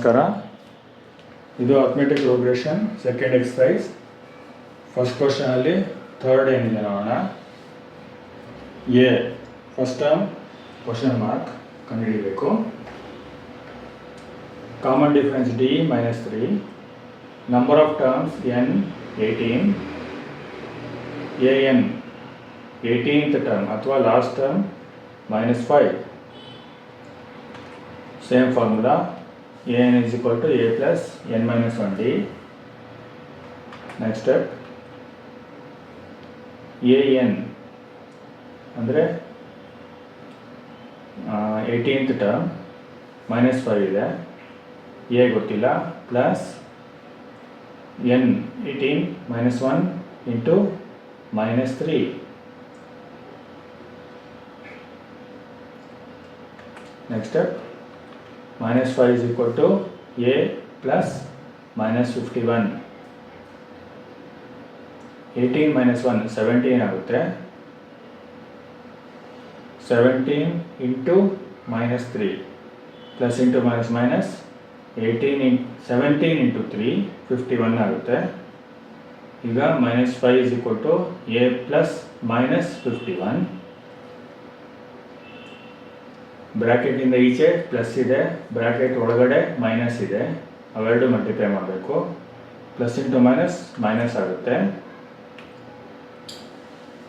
ನಮಸ್ಕಾರ. ಇದು arithmetic progression second exercise. First ಕ್ವಶನಲ್ಲಿ ಥರ್ಡ್ ಏನಿದೆ ನೋಡೋಣ. A first term question mark ಕಂಡುಹಿಡಿಯಬೇಕು. Common difference D minus 3, number of terms N 18, A N 18th term ಅಥವಾ last term minus 5. Same formula, an is equal to a plus n minus 1d. Next step, an ಅಂದರೆ 18th term minus 5 ಇದೆ, A ಗೊತ್ತಿಲ್ಲ, plus n 18 minus 1 into minus 3. Next step, minus 5 is equal to a plus minus 51. 18 minus 1 17 ಆಗುತ್ತೆ. 17 into minus 3 plus into minus minus 17 into 3 51 ಆಗುತ್ತೆ. ಈಗ minus 5 is equal to a plus minus 51. ಬ್ರ್ಯಾಕೆಟಿಂದ ಈಚೆ plus ಇದೆ, bracket ಒಳಗಡೆ minus ಇದೆ, ಅವೆರಡು multiply ಮಾಡಬೇಕು. Plus into minus minus ಆಗುತ್ತೆ.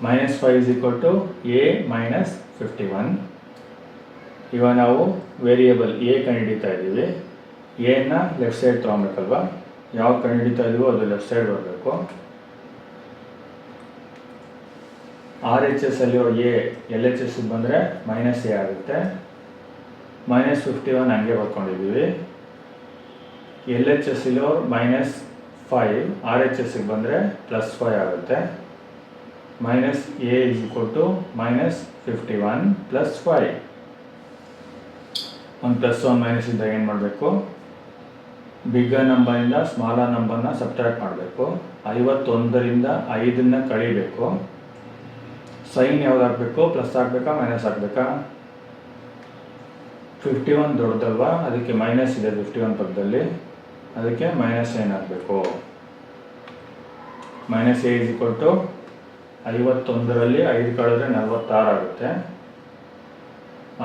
Minus 5 is equal to a minus 51. ಇವಾಗ ನಾವು ವೇರಿಯೇಬಲ್ ಎ ಕಂಡುಹಿಡಿತಾ ಇದ್ದೀವಿ. ಎನ್ನ ಲೆಫ್ಟ್ ಸೈಡ್ ತೊಗೊಬೇಕಲ್ವಾ, ಯಾವ್ದು ಕಂಡುಹಿಡಿತಾ ಇದೀವೋ ಅದು ಲೆಫ್ಟ್ ಸೈಡ್ ಬರಬೇಕು. ಆರ್ ಎಚ್ ಎಸ್ ಅಲ್ಲಿ ಎ ಎಲ್ ಎಚ್ ಎಸ್ ಬಂದರೆ ಮೈನಸ್ ಎ ಆಗುತ್ತೆ. ಮೈನಸ್ 51 ಹಂಗೆ ಬರ್ಕೊಂಡಿದ್ದೀವಿ. ಎಲ್ ಎಚ್ ಎಸ್ ಇಲ್ಲೋ ಮೈನಸ್ 5, ಆರ್ ಎಚ್ ಎಸ್ಗೆ ಬಂದರೆ ಪ್ಲಸ್ 5 ಆಗುತ್ತೆ. Minus A is equal to minus 51 plus 5. ಒಂದು ಪ್ಲಸ್ 1 ಮೈನಸ್ ಇದ್ದಾಗ ಏನು ಮಾಡಬೇಕು, ಬಿಗ್ಗರ್ ನಂಬರಿಂದ ಸ್ಮಾಲರ್ ನಂಬರ್ನ ಸಬ್ಟ್ರಾಕ್ಟ್ ಮಾಡಬೇಕು. 51ರಿಂದ 5ನ್ನ ಕಳಿಬೇಕು. ಸೈನ್ ಯಾವ್ದು ಹಾಕಬೇಕು, ಪ್ಲಸ್ ಹಾಕಬೇಕಾ ಮೈನಸ್ ಹಾಕಬೇಕಾ? 51 ದೊಡ್ಡದಲ್ವಾ, ಅದಕ್ಕೆ ಮೈನಸ್ ಇದೆ 51 ಪಕ್ಕದಲ್ಲಿ, ಅದಕ್ಕೆ ಮೈನಸ್ ಸೈನ್ ಹಾಕಬೇಕು. Minus A is equal to 51ರಲ್ಲಿ 5 ಕಳೆದ್ರೆ 46 ಆಗುತ್ತೆ.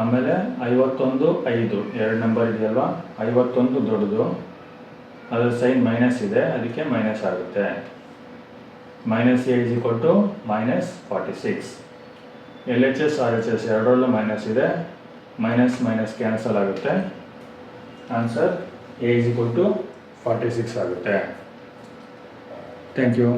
ಆಮೇಲೆ 51 5 ಎರಡು ನಂಬರ್ ಇದೆಯಲ್ವಾ, 51 ದೊಡ್ಡದು, ಅದರ ಸೈನ್ ಮೈನಸ್ ಇದೆ, ಅದಕ್ಕೆ ಮೈನಸ್ ಆಗುತ್ತೆ. Minus A is equal to minus 46. L H S R H S ಎರಡರಲ್ಲೂ ಮೈನಸ್ ಇದೆ, ಮೈನಸ್ ಮೈನಸ್ ಕ್ಯಾನ್ಸಲ್ ಆಗುತ್ತೆ. Answer A is equal to 46 ಆಗುತ್ತೆ. Thank you.